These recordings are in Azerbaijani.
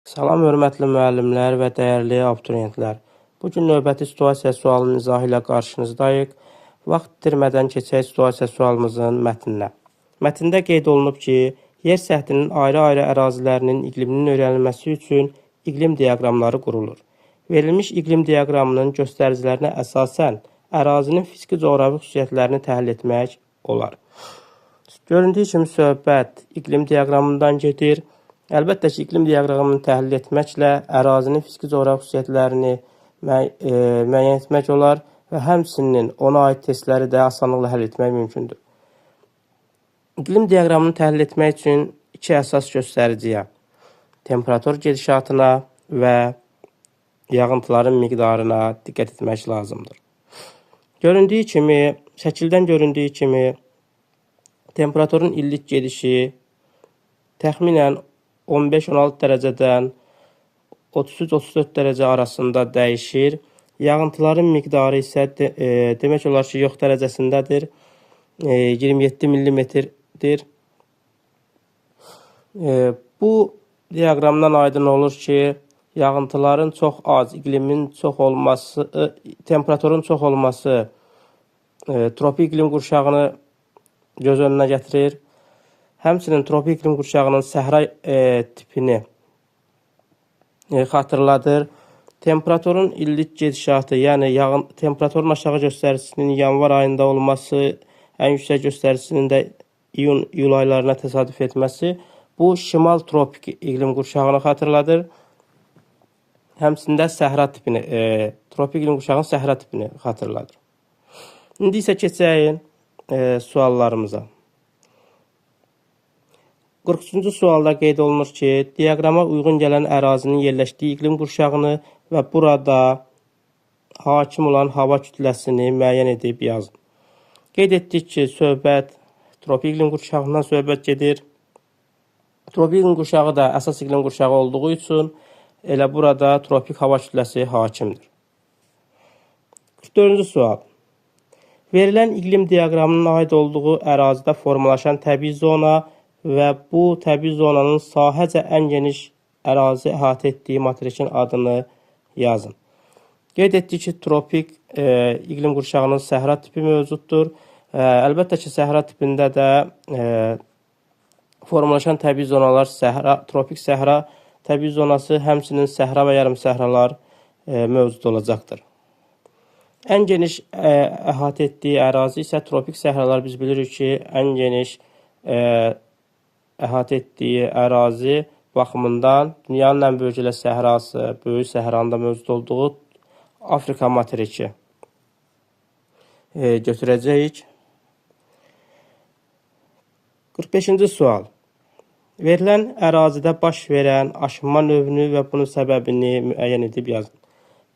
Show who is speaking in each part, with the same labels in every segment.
Speaker 1: Salam, hörmətli müəllimlər və dəyərli abituriyentlər. Bugün növbəti situasiya sualının izahı ilə qarşınızdayıq. Vaxt itirmədən keçək situasiya sualımızın mətninə. Mətndə qeyd olunub ki, yer səthinin ayrı-ayrı ərazilərinin iqliminin öyrənilməsi üçün iqlim diaqramları qurulur. Verilmiş iqlim diaqramının göstəricilərinə əsasən ərazinin fiziki-coğrafi xüsusiyyətlərini təhlil etmək olar. Göründüyü kimi söhbət iqlim diaqramından gedir. Əlbəttə ki, iqlim diaqramını təhlil etməklə ərazinin fiziki-coğrafi xüsusiyyətlərini müəyyən etmək olar və həmçinin ona aid testləri də asanlıqla həll etmək mümkündür. İqlim diaqramını təhlil etmək üçün iki əsas göstəriciyə, temperatur gedişatına və yağıntıların miqdarına diqqət etmək lazımdır. Şəkildən göründüyü kimi, temperaturun illik gedişi təxminən 15-16 dərəcədən 33-34 dərəcə arasında dəyişir. Yağıntıların miqdarı isə demək olar ki, yox dərəcəsindədir. 27 mm-dir. Bu diaqramdan aydın olur ki, yağıntıların çox az, iqlimin çox olması, temperaturun çox olması tropik iqlim qurşağını göz önünə gətirir. Həmçinin tropik iqlim qurşağının səhra tipini xatırladır. Temperaturun illik gedişatı, yəni temperaturun aşağı göstəricisinin yanvar ayında olması, ən yüksək göstəricisinin də iyul aylarına təsadüf etməsi bu şimal tropik iqlim qurşağını xatırladır. Həmçində səhra tipini, tropik iqlim qurşağının səhra tipini xatırladır. İndi isə keçəyin suallarımıza. 43-cü sualda qeyd olunur ki, diaqrama uyğun gələn ərazinin yerləşdiyi iqlim qurşağını və burada hakim olan hava kütləsini müəyyən edib yazın. Qeyd etdik ki, söhbət tropik iqlim qurşağından söhbət gedir. Tropik iqlim qurşağı da əsas iqlim qurşağı olduğu üçün elə burada tropik hava kütləsi hakimdir. 44-cü sual. Verilən iqlim diaqramının aid olduğu ərazidə formalaşan təbii zona və bu təbii zonanın sahəcə ən geniş ərazi əhatə etdiyi materikin adını yazın. Qeyd etdik ki, tropik iqlim qurşağının səhra tipi mövcuddur. Əlbəttə ki, səhra tipində də formalaşan təbii zonalar tropik səhra təbii zonası, həmçinin səhra və yarım səhralar mövcud olacaqdır. Ən geniş əhatə etdiyi ərazi isə tropik səhralar. Biz bilirik ki, ən geniş əhatə etdiyi ərazi baxımından dünyanın ən böyük səhrası, böyük səhranın da mövcud olduğu Afrika materiki götürəcəyik. 45-ci sual. Verilən ərazidə baş verən aşınma növünü və bunun səbəbini müəyyən edib yazın.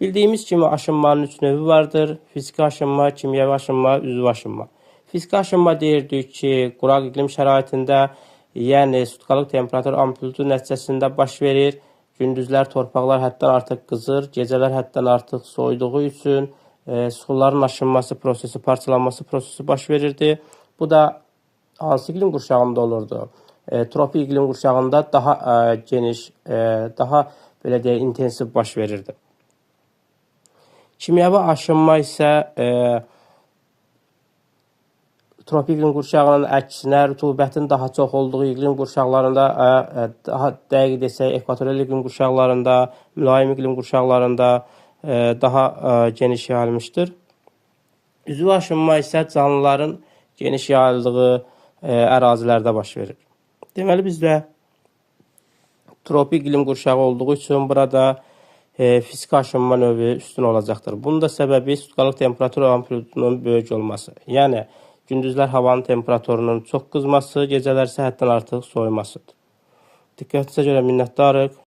Speaker 1: Bildiyimiz kimi aşınmanın 3 növü vardır. Fiziki aşınma, kimyəvi aşınma, üzvü aşınma. Fiziki aşınma deyirdik ki, quraq iqlim şəraitində, yəni sutkalıq temperatur amplitudu nəticəsində baş verir. Gündüzlər torpaqlar həddən artıq qızır, gecələr həddən artıq soyuduğu üçün suxulların aşınması prosesi, parçalanması prosesi baş verirdi. Bu da hansı iqlim qurşağında olurdu? Tropik iqlim qurşağında daha geniş, daha belə deyək, intensiv baş verirdi. Kimyəvi aşınma isə tropik iqlim qurşağının əksinə rütubətin daha çox olduğu iqlim qurşaqlarında, daha dəqiq desək, ekvatorial iqlim qurşaqlarında, mülayim iqlim qurşaqlarında daha geniş yayılmışdır. Üzvü aşınma isə canlıların geniş yayıldığı ərazilərdə baş verir. Deməli, bizdə tropik iqlim qurşağı olduğu üçün burada fiziki aşınma növü üstün olacaqdır. Bunun da səbəbi sutkalıq temperatur amplitudunun böyük olması. Yəni, gündüzlər havanın temperaturunun çox qızması, gecələr isə həddən artıq soyumasıdır. Diqqətinizə görə minnətdarıq.